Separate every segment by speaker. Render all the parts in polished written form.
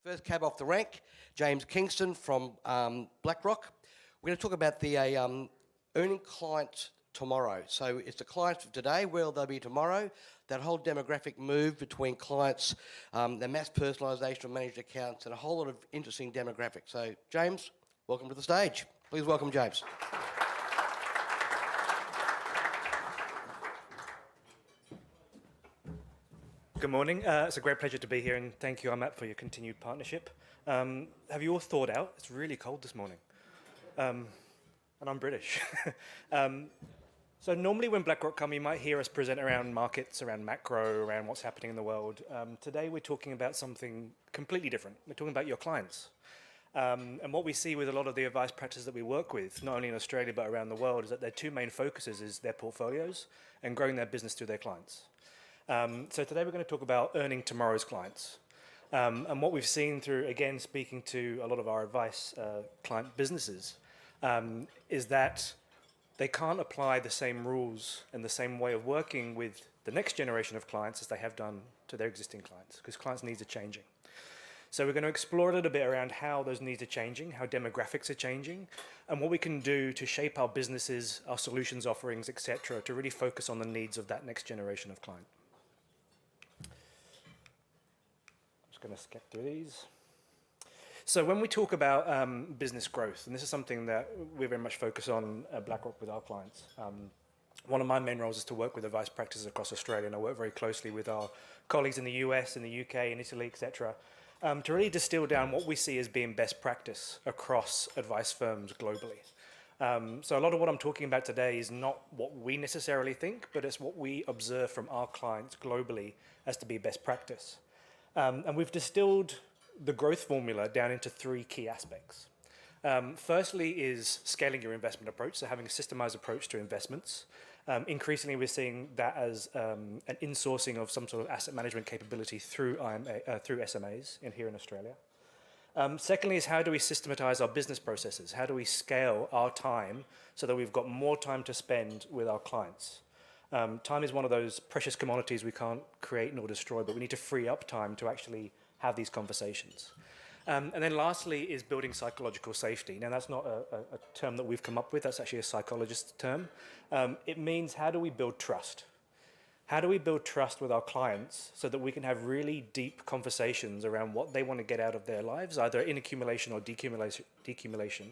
Speaker 1: First cab off the rank, James Kingston from BlackRock. We're going to talk about the earning clients tomorrow. So it's the clients of today, where they'll be tomorrow. That whole demographic move between clients, the mass personalisation of managed accounts, and a whole lot of interesting demographics. So James, welcome to the stage. Please welcome James.
Speaker 2: Good morning. It's a great pleasure to be here, and thank you, IMAP, for your continued partnership. Have you all thawed out? It's really cold this morning, and I'm British. So normally when BlackRock come, you might hear us present around markets, around macro, around what's happening in the world. Today we're talking about something completely different. We're talking about your clients. And what we see with a lot of the advice practices that we work with, not only in Australia but around the world, is that their two main focuses is their portfolios and growing their business through their clients. So today we're going to talk about earning tomorrow's clients. And what we've seen through, again, speaking to a lot of our advice client businesses, is that they can't apply the same rules and the same way of working with the next generation of clients as they have done to their existing clients, because clients' needs are changing. So we're going to explore a little bit around how those needs are changing, how demographics are changing, and what we can do to shape our businesses, our solutions offerings, etc., to really focus on the needs of that next generation of client. Going to skip through these. So when we talk about business growth, and this is something that we very much focus on at BlackRock with our clients, one of my main roles is to work with advice practices across Australia, and I work very closely with our colleagues in the US, in the UK, in Italy, etc., to really distill down what we see as being best practice across advice firms globally. So a lot of what I'm talking about today is not what we necessarily think, but it's what we observe from our clients globally as to be best practice. And we've distilled the growth formula down into three key aspects. Firstly is scaling your investment approach, so having a systemized approach to investments. Increasingly, we're seeing that as an insourcing of some sort of asset management capability through SMAs here in Australia. Secondly is how do we systematize our business processes? How do we scale our time so that we've got more time to spend with our clients? Time is one of those precious commodities we can't create nor destroy, but we need to free up time to actually have these conversations. And then lastly is building psychological safety. Now, that's not a term that we've come up with. That's actually a psychologist's term. It means how do we build trust? How do we build trust with our clients so that we can have really deep conversations around what they want to get out of their lives, either in accumulation or decumulation?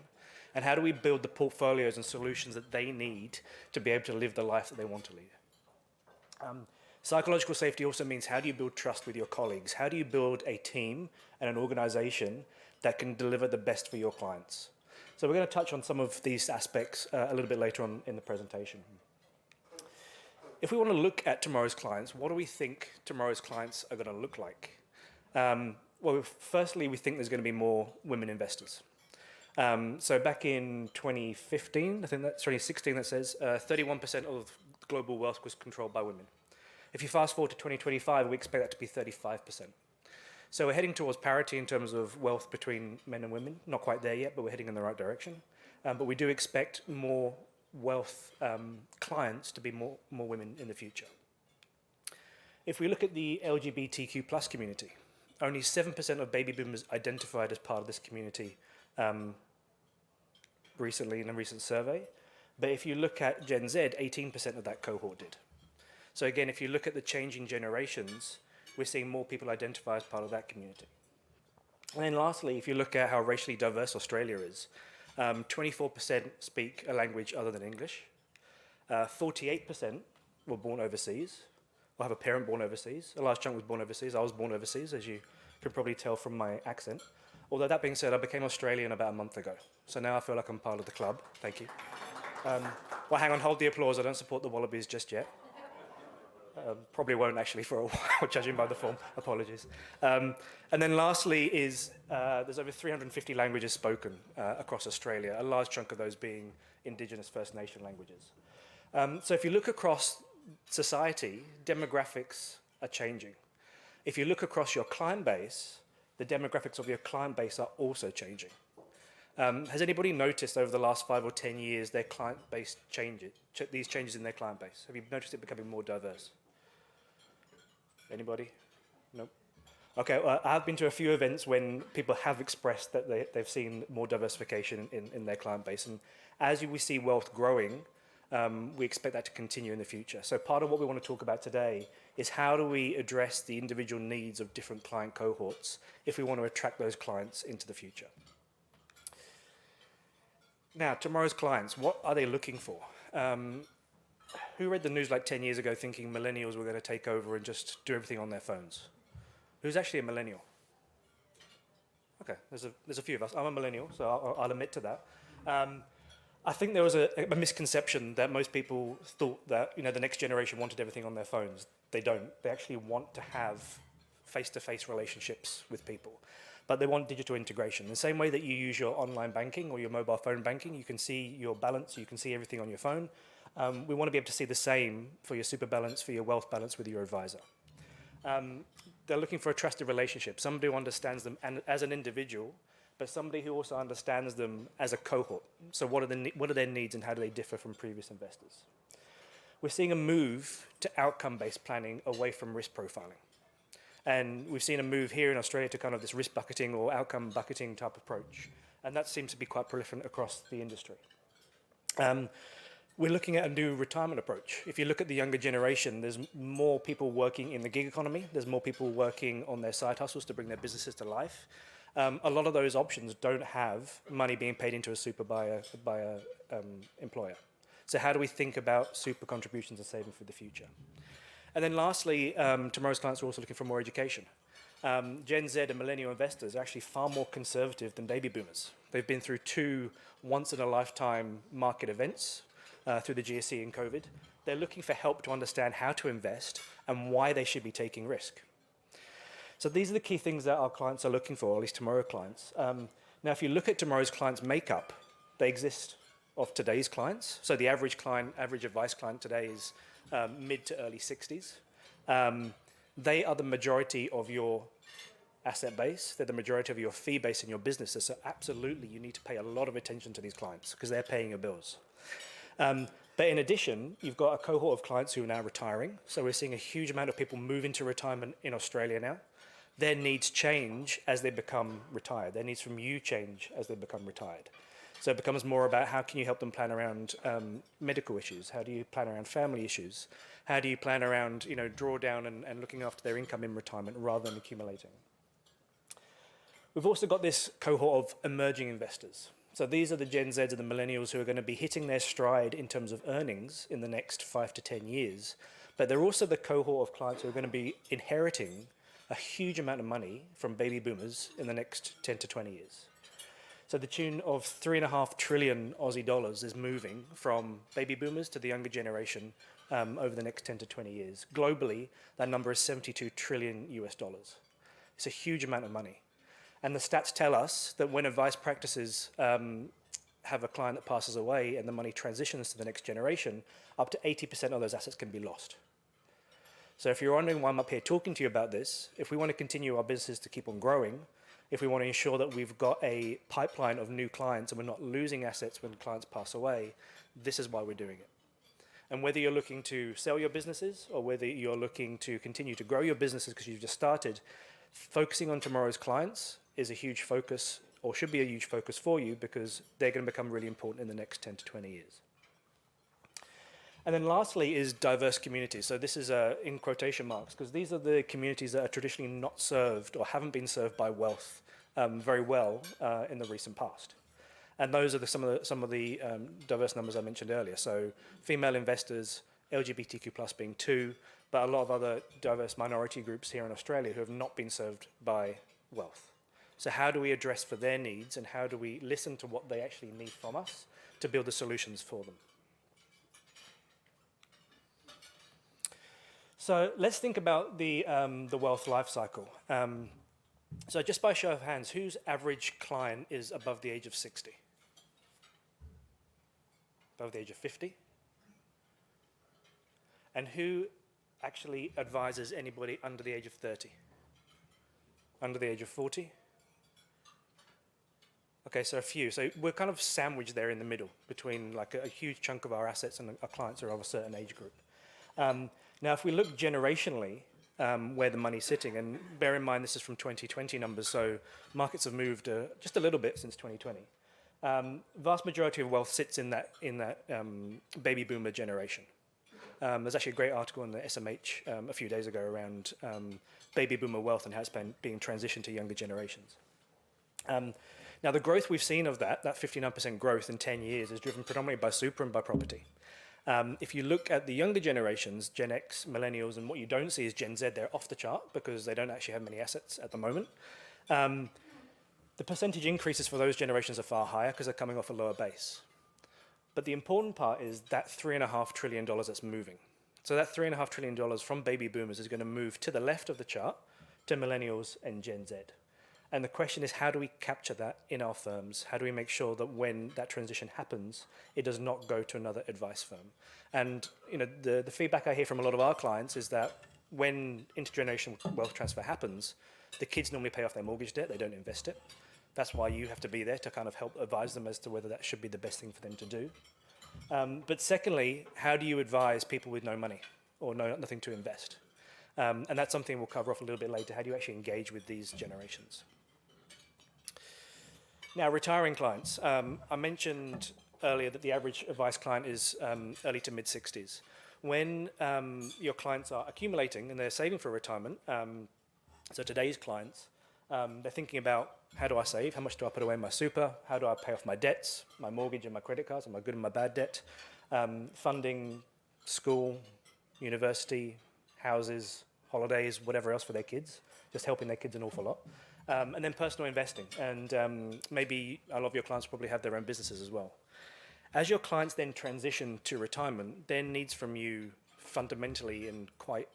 Speaker 2: And how do we build the portfolios and solutions that they need to be able to live the life that they want to lead? Psychological safety also means how do you build trust with your colleagues? How do you build a team and an organization that can deliver the best for your clients? So we're going to touch on some of these aspects a little bit later on in the presentation. If we want to look at tomorrow's clients, what do we think tomorrow's clients are going to look like? Well, firstly, we think there's going to be more women investors. So back in 2015, I think that's 2016, that says 31% of global wealth was controlled by women. If you fast forward to 2025, we expect that to be 35%. So we're heading towards parity in terms of wealth between men and women. Not quite there yet, but we're heading in the right direction. But we do expect more wealth clients to be more women in the future. If we look at the LGBTQ plus community, only 7% of baby boomers identified as part of this community recently in a recent survey. But if you look at Gen Z, 18% of that cohort did. So again, if you look at the changing generations, we're seeing more people identify as part of that community. And then lastly, if you look at how racially diverse Australia is, 24% speak a language other than English. 48% were born overseas, or have a parent born overseas. A large chunk was born overseas. I was born overseas, as you can probably tell from my accent. Although that being said, I became Australian about a month ago. So now I feel like I'm part of the club. Thank you. Well, hang on, hold the applause. I don't support the Wallabies just yet. Probably won't actually for a while, judging by the form. Apologies. And then lastly is there's over 350 languages spoken across Australia, a large chunk of those being Indigenous First Nation languages. So if you look across society, demographics are changing. If you look across your client base, the demographics of your client base are also changing. Has anybody noticed over the last 5 or 10 years their client base these changes in their client base? Have you noticed it becoming more diverse? Anybody? Nope. Okay, well, I've been to a few events when people have expressed that they've seen more diversification in their client base. And as we see wealth growing, we expect that to continue in the future. So part of what we want to talk about today is how do we address the individual needs of different client cohorts if we want to attract those clients into the future. Now, tomorrow's clients, what are they looking for? Who read the news like 10 years ago thinking millennials were going to take over and just do everything on their phones? Who's actually a millennial? Okay, there's a few of us. I'm a millennial, so I'll admit to that. I think there was a misconception that most people thought that the next generation wanted everything on their phones. They don't. They actually want to have face-to-face relationships with people, but they want digital integration. The same way that you use your online banking or your mobile phone banking, you can see your balance, you can see everything on your phone. We want to be able to see the same for your super balance, for your wealth balance with your advisor. They're looking for a trusted relationship, somebody who understands them as an individual, but somebody who also understands them as a cohort. So what are their needs and how do they differ from previous investors? We're seeing a move to outcome-based planning away from risk profiling. And we've seen a move here in Australia to kind of this risk bucketing or outcome bucketing type approach. And that seems to be quite proliferant across the industry. We're looking at a new retirement approach. If you look at the younger generation, there's more people working in the gig economy. There's more people working on their side hustles to bring their businesses to life. A lot of those options don't have money being paid into a super by a employer. So how do we think about super contributions and saving for the future? And then lastly, tomorrow's clients are also looking for more education. Gen Z and millennial investors are actually far more conservative than baby boomers. They've been through 2 once-in-a-lifetime market events through the GFC and COVID. They're looking for help to understand how to invest and why they should be taking risk. So these are the key things that our clients are looking for, at least tomorrow clients. Now, if you look at tomorrow's clients' makeup, they exist of today's clients. So the average client, average advice client today is mid to early 60s. They are the majority of your asset base. They're the majority of your fee base in your businesses. So absolutely, you need to pay a lot of attention to these clients because they're paying your bills. But in addition, you've got a cohort of clients who are now retiring. So we're seeing a huge amount of people move into retirement in Australia now. Their needs change as they become retired. Their needs from you change as they become retired. So it becomes more about how can you help them plan around medical issues? How do you plan around family issues? How do you plan around drawdown and looking after their income in retirement rather than accumulating? We've also got this cohort of emerging investors. So these are the Gen Zs and the millennials who are going to be hitting their stride in terms of earnings in the next 5 to 10 years. But they're also the cohort of clients who are going to be inheriting a huge amount of money from baby boomers in the next 10 to 20 years. So the tune of 3.5 trillion Aussie dollars is moving from baby boomers to the younger generation over the next 10 to 20 years. Globally, that number is 72 trillion US dollars. It's a huge amount of money. And the stats tell us that when advice practices have a client that passes away and the money transitions to the next generation, up to 80% of those assets can be lost. So if you're wondering why I'm up here talking to you about this, if we want to continue our business to keep on growing, if we want to ensure that we've got a pipeline of new clients and we're not losing assets when clients pass away, this is why we're doing it. And whether you're looking to sell your businesses or whether you're looking to continue to grow your businesses because you've just started, focusing on tomorrow's clients is a huge focus, or should be a huge focus for you, because they're going to become really important in the next 10 to 20 years. And then lastly is diverse communities. So this is in quotation marks, because these are the communities that are traditionally not served or haven't been served by wealth very well in the recent past. And those are some of the diverse numbers I mentioned earlier. So female investors, LGBTQ plus being 2, but a lot of other diverse minority groups here in Australia who have not been served by wealth. So how do we address for their needs and how do we listen to what they actually need from us to build the solutions for them? So let's think about the wealth life cycle. So just by show of hands, whose average client is above the age of 60? Above the age of 50? And who actually advises anybody under the age of 30? Under the age of 40? Okay, so a few. So we're kind of sandwiched there in the middle between like a huge chunk of our assets and our clients are of a certain age group. Now, if we look generationally, where the money's sitting. And bear in mind, this is from 2020 numbers, so markets have moved just a little bit since 2020. Vast majority of wealth sits in that baby boomer generation. There's actually a great article in the SMH a few days ago around baby boomer wealth and how it's being transitioned to younger generations. Now, the growth we've seen of that 59% growth in 10 years is driven predominantly by super and by property. If you look at the younger generations, Gen X, millennials, and what you don't see is Gen Z, they're off the chart because they don't actually have many assets at the moment. The percentage increases for those generations are far higher because they're coming off a lower base. But the important part is that $3.5 trillion that's moving. So that $3.5 trillion from baby boomers is going to move to the left of the chart to millennials and Gen Z. And the question is, how do we capture that in our firms? How do we make sure that when that transition happens, it does not go to another advice firm? And the feedback I hear from a lot of our clients is that when intergenerational wealth transfer happens, the kids normally pay off their mortgage debt, they don't invest it. That's why you have to be there to kind of help advise them as to whether that should be the best thing for them to do. But secondly, how do you advise people with no money or nothing to invest? And that's something we'll cover off a little bit later. How do you actually engage with these generations? Now, retiring clients. I mentioned earlier that the average advice client is early to mid-60s. When your clients are accumulating and they're saving for retirement, so today's clients, they're thinking about, how do I save? How much do I put away in my super? How do I pay off my debts, my mortgage and my credit cards, and my good and my bad debt? Funding school, university, houses, holidays, whatever else for their kids, just helping their kids an awful lot. And then personal investing. And maybe a lot of your clients probably have their own businesses as well. As your clients then transition to retirement, their needs from you fundamentally and quite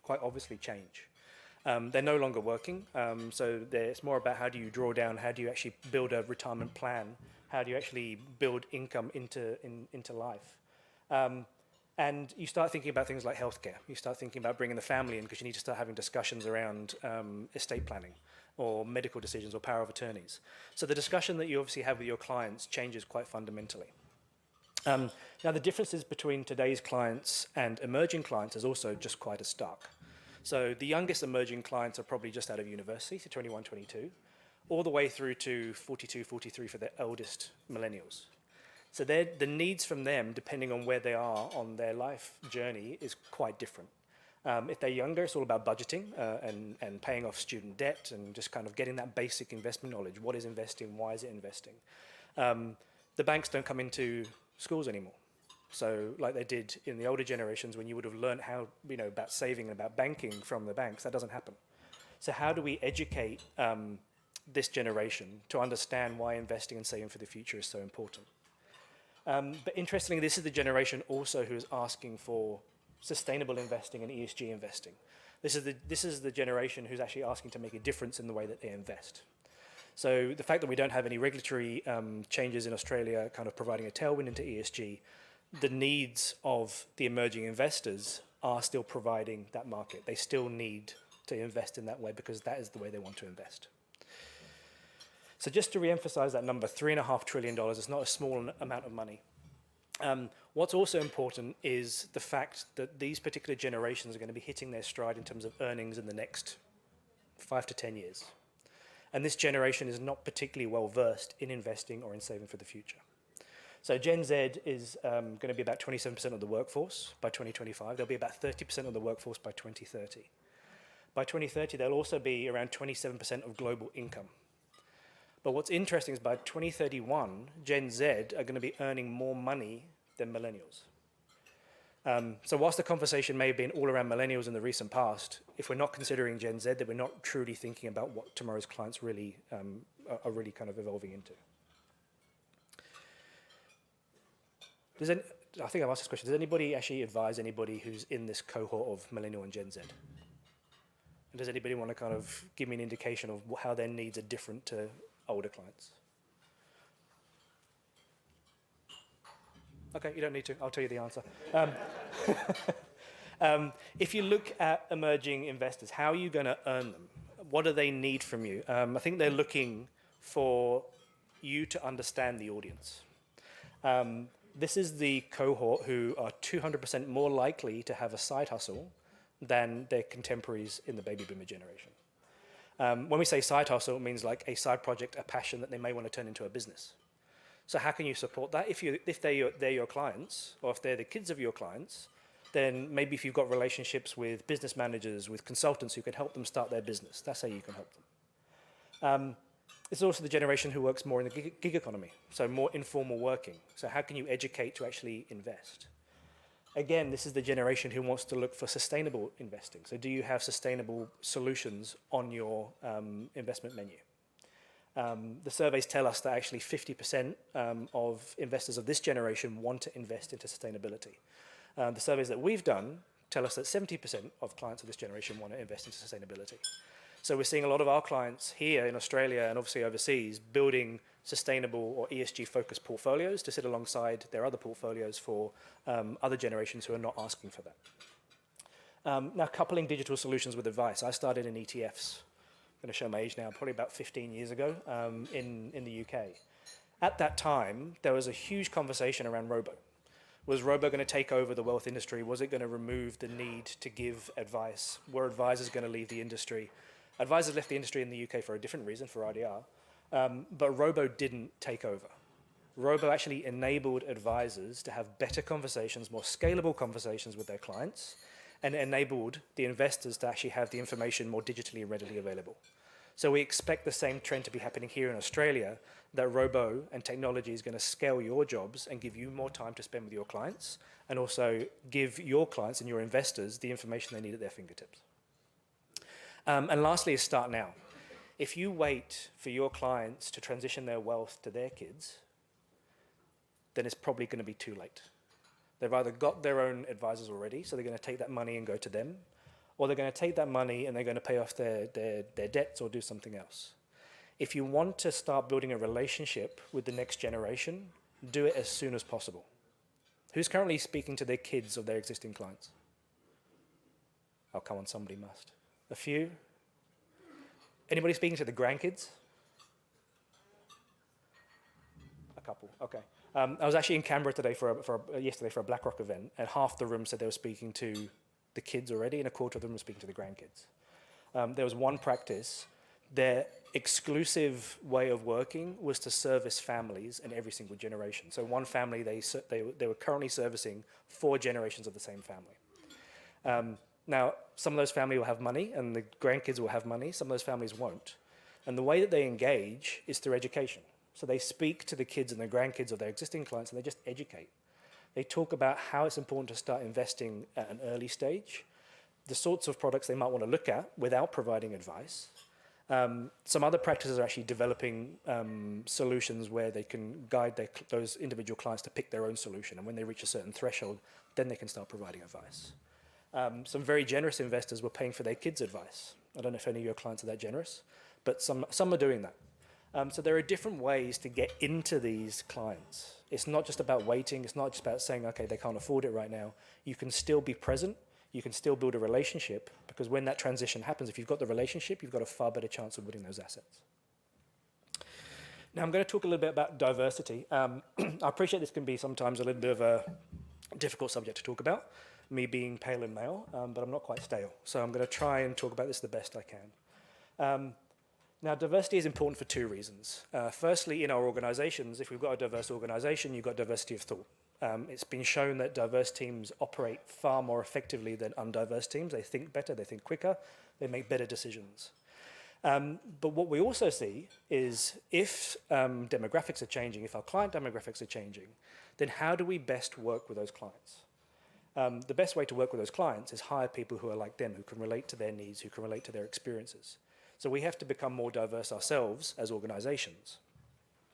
Speaker 2: obviously change. They're no longer working, so it's more about how do you draw down, how do you actually build a retirement plan, how do you actually build income into life. And you start thinking about things like healthcare. You start thinking about bringing the family in because you need to start having discussions around estate planning or medical decisions or power of attorneys. So the discussion that you obviously have with your clients changes quite fundamentally. Now, the differences between today's clients and emerging clients is also just quite as stark. So the youngest emerging clients are probably just out of university, so 21, 22, all the way through to 42, 43 for the eldest millennials. So the needs from them, depending on where they are on their life journey, is quite different. If they're younger, it's all about budgeting and paying off student debt and just kind of getting that basic investment knowledge. What is investing? Why is it investing? The banks don't come into schools anymore. So like they did in the older generations when you would have learned how, about saving and about banking from the banks, that doesn't happen. So how do we educate this generation to understand why investing and saving for the future is so important? But interestingly, this is the generation also who is asking for sustainable investing and ESG investing. This is the generation who's actually asking to make a difference in the way that they invest. So the fact that we don't have any regulatory changes in Australia kind of providing a tailwind into ESG, the needs of the emerging investors are still providing that market. They still need to invest in that way because that is the way they want to invest. So just to re-emphasize that number, $3.5 trillion is not a small amount of money. What's also important is the fact that these particular generations are going to be hitting their stride in terms of earnings in the next 5 to 10 years. And this generation is not particularly well versed in investing or in saving for the future. So Gen Z is going to be about 27% of the workforce by 2025. They'll be about 30% of the workforce by 2030. By 2030, they'll also be around 27% of global income. But what's interesting is by 2031, Gen Z are going to be earning more money than millennials. So whilst the conversation may have been all around millennials in the recent past, if we're not considering Gen Z, then we're not truly thinking about what tomorrow's clients really are really kind of evolving into. I think I've asked this question. Does anybody actually advise anybody who's in this cohort of millennial and Gen Z? And does anybody want to kind of give me an indication of how their needs are different to older clients? Okay, you don't need to. I'll tell you the answer. If you look at emerging investors, how are you going to earn them? What do they need from you? I think they're looking for you to understand the audience. This is the cohort who are 200% more likely to have a side hustle than their contemporaries in the baby boomer generation. When we say side hustle, it means like a side project, a passion that they may want to turn into a business. So how can you support that? If they're your clients, or if they're the kids of your clients, then maybe if you've got relationships with business managers, with consultants who can help them start their business, that's how you can help them. It's also the generation who works more in the gig economy, so more informal working. So how can you educate to actually invest? Again, this is the generation who wants to look for sustainable investing. So do you have sustainable solutions on your investment menu? The surveys tell us that actually 50% of investors of this generation want to invest into sustainability. The surveys that we've done tell us that 70% of clients of this generation want to invest into sustainability. So we're seeing a lot of our clients here in Australia and obviously overseas building sustainable or ESG-focused portfolios to sit alongside their other portfolios for other generations who are not asking for that. Now, coupling digital solutions with advice. I started in ETFs. I'm going to show my age now, probably about 15 years ago in the UK. At that time, there was a huge conversation around robo. Was robo going to take over the wealth industry? Was it going to remove the need to give advice? Were advisors going to leave the industry? Advisors left the industry in the UK for a different reason, for IDR, but robo didn't take over. Robo actually enabled advisors to have better conversations, more scalable conversations with their clients, and enabled the investors to actually have the information more digitally and readily available. So we expect the same trend to be happening here in Australia, that robo and technology is going to scale your jobs and give you more time to spend with your clients, and also give your clients and your investors the information they need at their fingertips. And lastly is start now. If you wait for your clients to transition their wealth to their kids, then it's probably going to be too late. They've either got their own advisors already, so they're going to take that money and go to them, or they're going to take that money and they're going to pay off their debts or do something else. If you want to start building a relationship with the next generation, do it as soon as possible. Who's currently speaking to their kids or their existing clients? Oh, come on, somebody must. A few? Anybody speaking to the grandkids? A couple, okay. I was actually in Canberra today yesterday for a BlackRock event, and half the room said they were speaking to the kids already, and a quarter of them were speaking to the grandkids. There was one practice, their exclusive way of working was to service families in every single generation. So one family, they were currently servicing 4 generations of the same family. Now, some of those families will have money, and the grandkids will have money. Some of those families won't. And the way that they engage is through education. So they speak to the kids and the grandkids of their existing clients, and they just educate. They talk about how it's important to start investing at an early stage, the sorts of products they might want to look at without providing advice. Some other practices are actually developing solutions where they can guide those individual clients to pick their own solution. And when they reach a certain threshold, then they can start providing advice. Some very generous investors were paying for their kids' advice. I don't know if any of your clients are that generous, but some are doing that. So there are different ways to get into these clients. It's not just about waiting. It's not just about saying, okay, they can't afford it right now. You can still be present. You can still build a relationship, because when that transition happens, if you've got the relationship, you've got a far better chance of building those assets. Now, I'm going to talk a little bit about diversity. I appreciate this can be sometimes a little bit of a difficult subject to talk about, me being pale and male, but I'm not quite stale. So I'm going to try and talk about this the best I can. Now, diversity is important for 2 reasons. Firstly, in our organizations, if we've got a diverse organization, you've got diversity of thought. It's been shown that diverse teams operate far more effectively than undiverse teams. They think better, they think quicker, they make better decisions. But what we also see is if demographics are changing, if our client demographics are changing, then how do we best work with those clients? The best way to work with those clients is hire people who are like them, who can relate to their needs, who can relate to their experiences. So we have to become more diverse ourselves as organizations.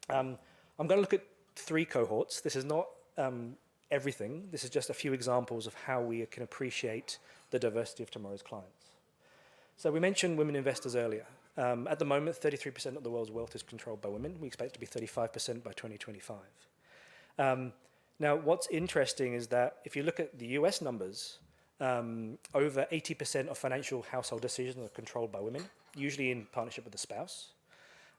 Speaker 2: I'm going to look at 3 cohorts. This is not everything. This is just a few examples of how we can appreciate the diversity of tomorrow's clients. So we mentioned women investors earlier. At the moment, 33% of the world's wealth is controlled by women. We expect it to be 35% by 2025. Now, what's interesting is that if you look at the US numbers, over 80% of financial household decisions are controlled by women, usually in partnership with a spouse.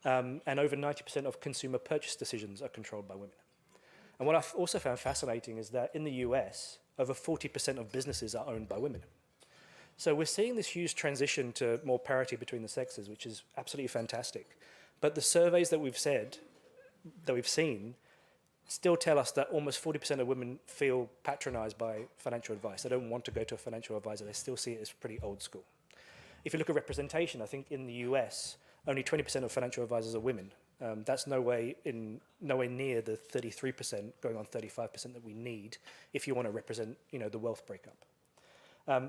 Speaker 2: And over 90% of consumer purchase decisions are controlled by women. And what I've also found fascinating is that in the US, over 40% of businesses are owned by women. So we're seeing this huge transition to more parity between the sexes, which is absolutely fantastic. But the surveys that we've seen, still tell us that almost 40% of women feel patronized by financial advice. They don't want to go to a financial advisor. They still see it as pretty old school. If you look at representation, I think in the US, only 20% of financial advisors are women. That's nowhere near the 33% going on 35% that we need if you want to represent, the wealth breakup.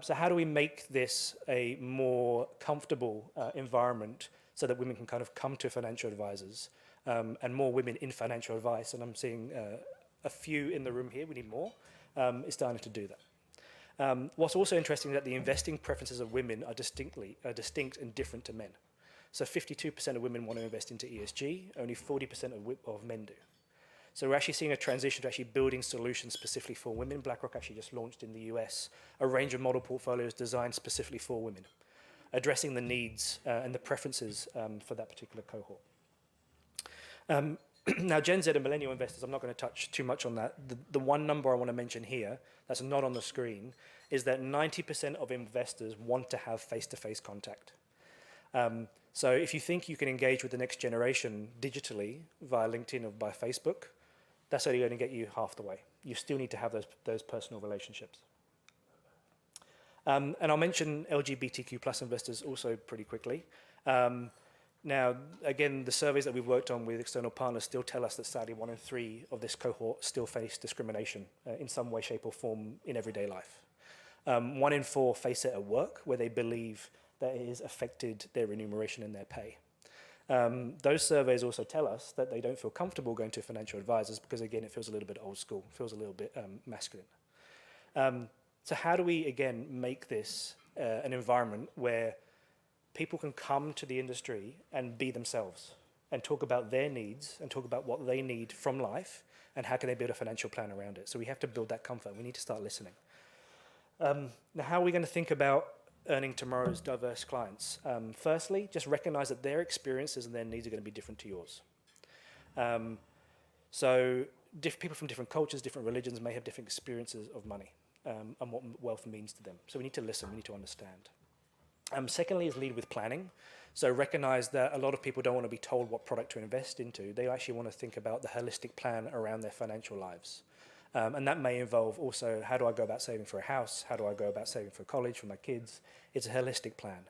Speaker 2: So how do we make this a more comfortable environment so that women can kind of come to financial advisors and more women in financial advice? And I'm seeing a few in the room here, we need more, is starting to do that. What's also interesting is that the investing preferences of women are distinct and different to men. So 52% of women want to invest into ESG, only 40% of men do. So we're actually seeing a transition to actually building solutions specifically for women. BlackRock actually just launched in the US a range of model portfolios designed specifically for women, addressing the needs and the preferences for that particular cohort. Now, Gen Z and millennial investors, I'm not going to touch too much on that. The one number I want to mention here, that's not on the screen, is that 90% of investors want to have face-to-face contact. So if you think you can engage with the next generation digitally via LinkedIn or by Facebook, that's only going to get you half the way. You still need to have those personal relationships. And I'll mention LGBTQ plus investors also pretty quickly. Now, again, the surveys that we've worked on with external partners still tell us that sadly 1 in 3 of this cohort still face discrimination in some way, shape or form in everyday life. 1 in 4 face it at work where they believe that it has affected their remuneration and their pay. Those surveys also tell us that they don't feel comfortable going to financial advisors because, again, it feels a little bit old school, feels a little bit masculine. So how do we, again, make this an environment where people can come to the industry and be themselves and talk about their needs and talk about what they need from life and how can they build a financial plan around it? So we have to build that comfort. We need to start listening. Now, how are we going to think about earning tomorrow's diverse clients? Firstly, just recognize that their experiences and their needs are going to be different to yours. So people from different cultures, different religions may have different experiences of money and what wealth means to them. So we need to listen, we need to understand. Secondly is lead with planning. So recognize that a lot of people don't want to be told what product to invest into. They actually want to think about the holistic plan around their financial lives. And that may involve also, how do I go about saving for a house? How do I go about saving for college, for my kids? It's a holistic plan.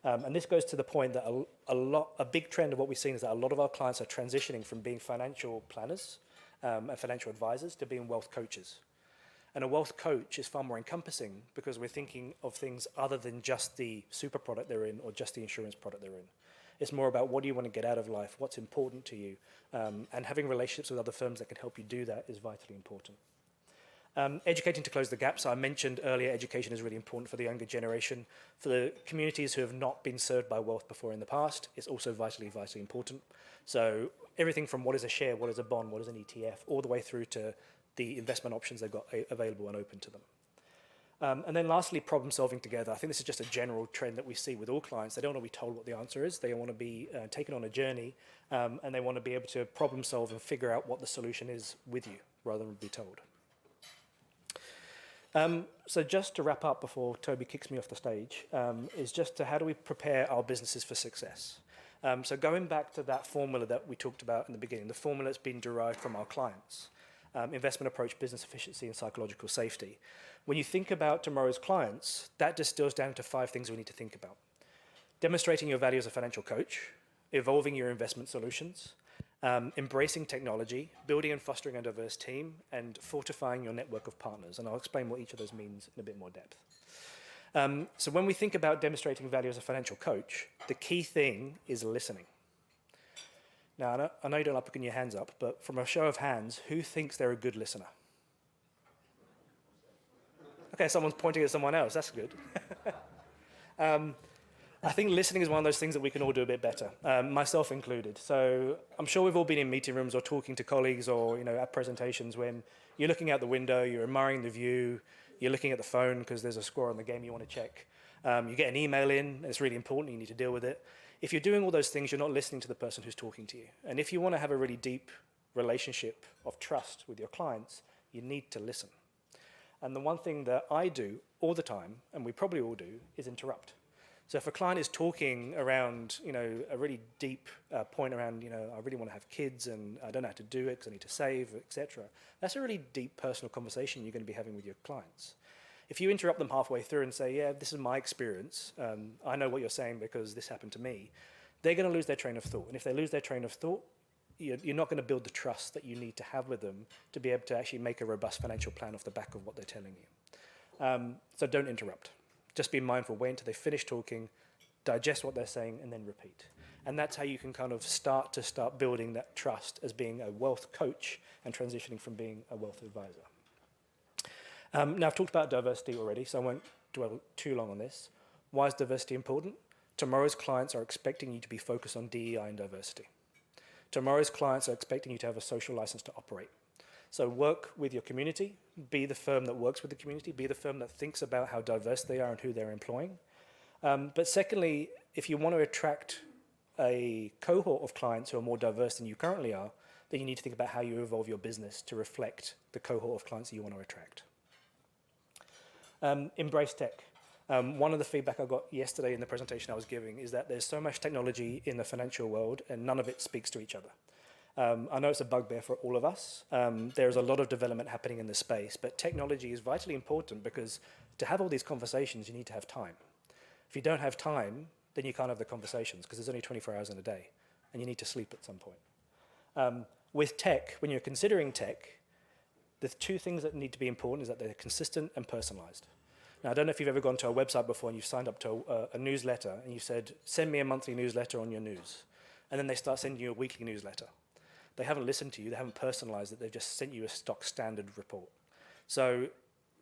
Speaker 2: And this goes to the point that a big trend of what we've seen is that a lot of our clients are transitioning from being financial planners and financial advisors to being wealth coaches. And a wealth coach is far more encompassing because we're thinking of things other than just the super product they're in or just the insurance product they're in. It's more about what do you want to get out of life, what's important to you, and having relationships with other firms that can help you do that is vitally important. Educating to close the gap. So I mentioned earlier, education is really important for the younger generation. For the communities who have not been served by wealth before in the past, it's also vitally important. So everything from what is a share, what is a bond, what is an ETF, all the way through to the investment options they've got available and open to them. And then lastly, problem solving together. I think this is just a general trend that we see with all clients. They don't want to be told what the answer is. They want to be taken on a journey and they want to be able to problem solve and figure out what the solution is with you rather than be told. So just to wrap up before Toby kicks me off the stage, is just to how do we prepare our businesses for success? So going back to that formula that we talked about in the beginning, the formula that's been derived from our clients, investment approach, business efficiency, and psychological safety. When you think about tomorrow's clients, that distills down to 5 things we need to think about. Demonstrating your value as a financial coach, evolving your investment solutions, embracing technology, building and fostering a diverse team, and fortifying your network of partners. And I'll explain what each of those means in a bit more depth. So when we think about demonstrating value as a financial coach, the key thing is listening. Now, I know you don't like putting your hands up, but from a show of hands, who thinks they're a good listener? Okay, someone's pointing at someone else. That's good. I think listening is one of those things that we can all do a bit better, myself included. So I'm sure we've all been in meeting rooms or talking to colleagues or at presentations when you're looking out the window, you're admiring the view, you're looking at the phone because there's a score on the game you want to check. You get an email in, it's really important, you need to deal with it. If you're doing all those things, you're not listening to the person who's talking to you. And if you want to have a really deep relationship of trust with your clients, you need to listen. And the one thing that I do all the time, and we probably all do, is interrupt. So if a client is talking around, a really deep point around, I really want to have kids and I don't know how to do it because I need to save, etc. That's a really deep personal conversation you're going to be having with your clients. If you interrupt them halfway through and say, yeah, this is my experience, I know what you're saying because this happened to me, they're going to lose their train of thought. And if they lose their train of thought, you're not going to build the trust that you need to have with them to be able to actually make a robust financial plan off the back of what they're telling you. So don't interrupt. Just be mindful, wait until they finish talking, digest what they're saying, and then repeat. And that's how you can kind of start building that trust as being a wealth coach and transitioning from being a wealth advisor. Now, I've talked about diversity already, so I won't dwell too long on this. Why is diversity important? Tomorrow's clients are expecting you to be focused on DEI and diversity. Tomorrow's clients are expecting you to have a social license to operate. So work with your community, be the firm that works with the community, be the firm that thinks about how diverse they are and who they're employing. But secondly, if you want to attract a cohort of clients who are more diverse than you currently are, then you need to think about how you evolve your business to reflect the cohort of clients that you want to attract. Embrace tech. One of the feedback I got yesterday in the presentation I was giving is that there's so much technology in the financial world and none of it speaks to each other. I know it's a bugbear for all of us. There's a lot of development happening in this space, but technology is vitally important because to have all these conversations, you need to have time. If you don't have time, then you can't have the conversations because there's only 24 hours in a day and you need to sleep at some point. With tech, when you're considering tech, the two things that need to be important is that they're consistent and personalized. Now, I don't know if you've ever gone to a website before and you've signed up to a newsletter and you said, send me a monthly newsletter on your news. And then they start sending you a weekly newsletter. They haven't listened to you, they haven't personalized it, they've just sent you a stock standard report. So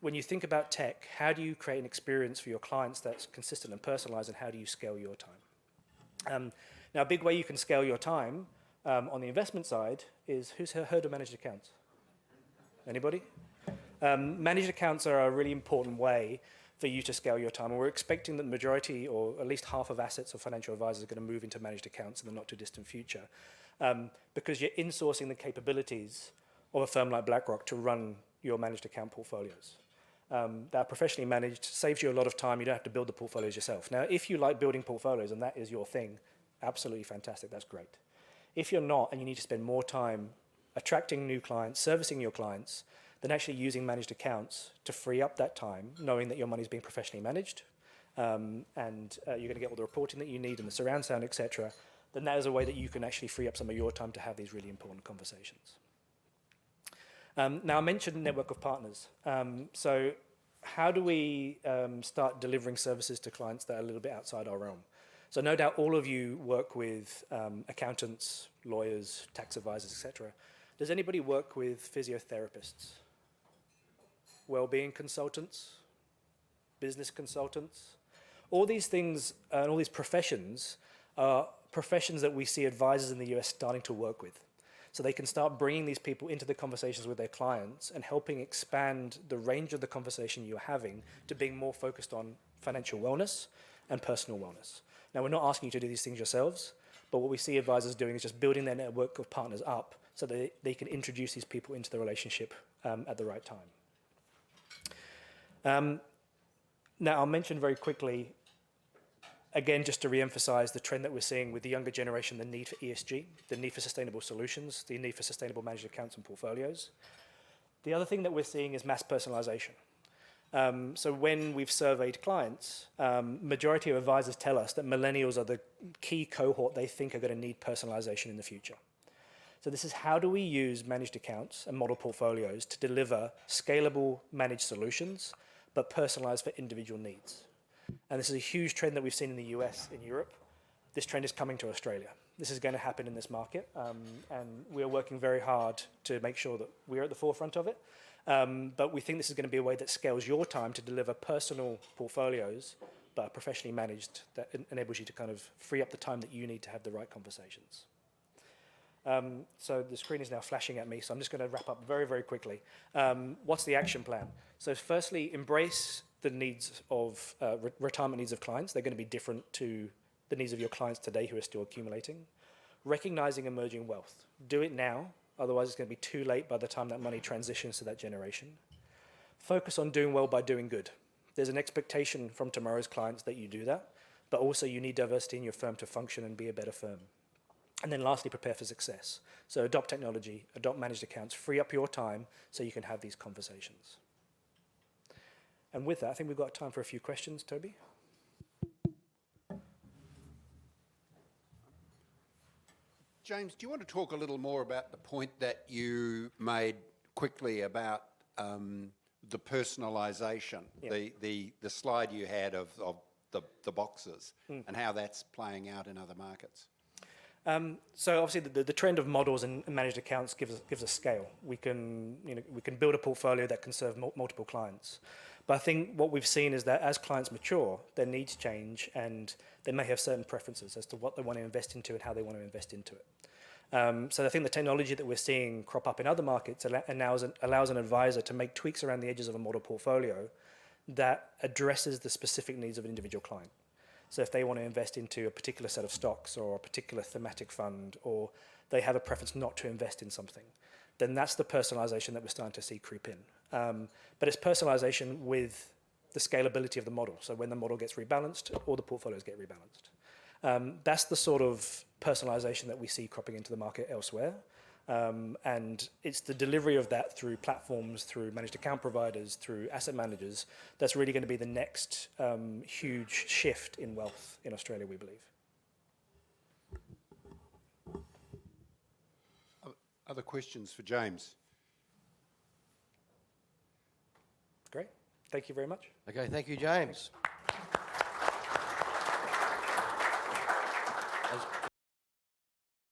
Speaker 2: when you think about tech, how do you create an experience for your clients that's consistent and personalized, and how do you scale your time? Now, a big way you can scale your time on the investment side is, who's heard of managed accounts? Anybody? Managed accounts are a really important way for you to scale your time, and we're expecting that the majority, or at least half of assets of financial advisors are going to move into managed accounts in the not too distant future. Because you're insourcing the capabilities of a firm like BlackRock to run your managed account portfolios. That are professionally managed, saves you a lot of time, you don't have to build the portfolios yourself. Now, if you like building portfolios and that is your thing, absolutely fantastic, that's great. If you're not and you need to spend more time attracting new clients, servicing your clients, then actually using managed accounts to free up that time, knowing that your money is being professionally managed, and you're going to get all the reporting that you need and the surround sound, etc., then that is a way that you can actually free up some of your time to have these really important conversations. Now, I mentioned network of partners. So how do we start delivering services to clients that are a little bit outside our realm? So no doubt all of you work with accountants, lawyers, tax advisors, etc. Does anybody work with physiotherapists? Well-being consultants? Business consultants? All these things and all these professions are professions that we see advisors in the US starting to work with. So they can start bringing these people into the conversations with their clients and helping expand the range of the conversation you're having to being more focused on financial wellness and personal wellness. Now, we're not asking you to do these things yourselves, but what we see advisors doing is just building their network of partners up so that they can introduce these people into the relationship at the right time. Now, I'll mention very quickly, again, just to re-emphasize the trend that we're seeing with the younger generation, the need for ESG, the need for sustainable solutions, the need for sustainable managed accounts and portfolios. The other thing that we're seeing is mass personalization. So when we've surveyed clients, majority of advisors tell us that millennials are the key cohort they think are going to need personalization in the future. So this is, how do we use managed accounts and model portfolios to deliver scalable managed solutions, but personalized for individual needs? And this is a huge trend that we've seen in the US, in Europe. This trend is coming to Australia. This is going to happen in this market, and we're working very hard to make sure that we're at the forefront of it. But we think this is going to be a way that scales your time to deliver personal portfolios, but professionally managed, that enables you to kind of free up the time that you need to have the right conversations. So the screen is now flashing at me, so I'm just going to wrap up very, very quickly. What's the action plan? So firstly, embrace the needs of retirement needs of clients. They're going to be different to the needs of your clients today who are still accumulating. Recognizing emerging wealth. Do it now, otherwise it's going to be too late by the time that money transitions to that generation. Focus on doing well by doing good. There's an expectation from tomorrow's clients that you do that, but also you need diversity in your firm to function and be a better firm. And then lastly, prepare for success. So adopt technology, adopt managed accounts, free up your time so you can have these conversations. And with that, I think we've got time for a few questions, Toby.
Speaker 3: James, do you want to talk a little more about the point that you made quickly about the personalisation, the slide you had of the boxes, and how that's playing out in other markets?
Speaker 2: So obviously the trend of models and managed accounts gives us scale. We can build a portfolio that can serve multiple clients. But I think what we've seen is that as clients mature, their needs change and they may have certain preferences as to what they want to invest into and how they want to invest into it. So I think the technology that we're seeing crop up in other markets allows an advisor to make tweaks around the edges of a model portfolio that addresses the specific needs of an individual client. So if they want to invest into a particular set of stocks or a particular thematic fund, or they have a preference not to invest in something, then that's the personalization that we're starting to see creep in. But it's personalization with the scalability of the model. So when the model gets rebalanced, all the portfolios get rebalanced. That's the sort of personalization that we see cropping into the market elsewhere. And it's the delivery of that through platforms, through managed account providers, through asset managers, that's really going to be the next huge shift in wealth in Australia, we believe.
Speaker 3: Other questions for James?
Speaker 2: Great. Thank you very much.
Speaker 1: Okay, thank you, James.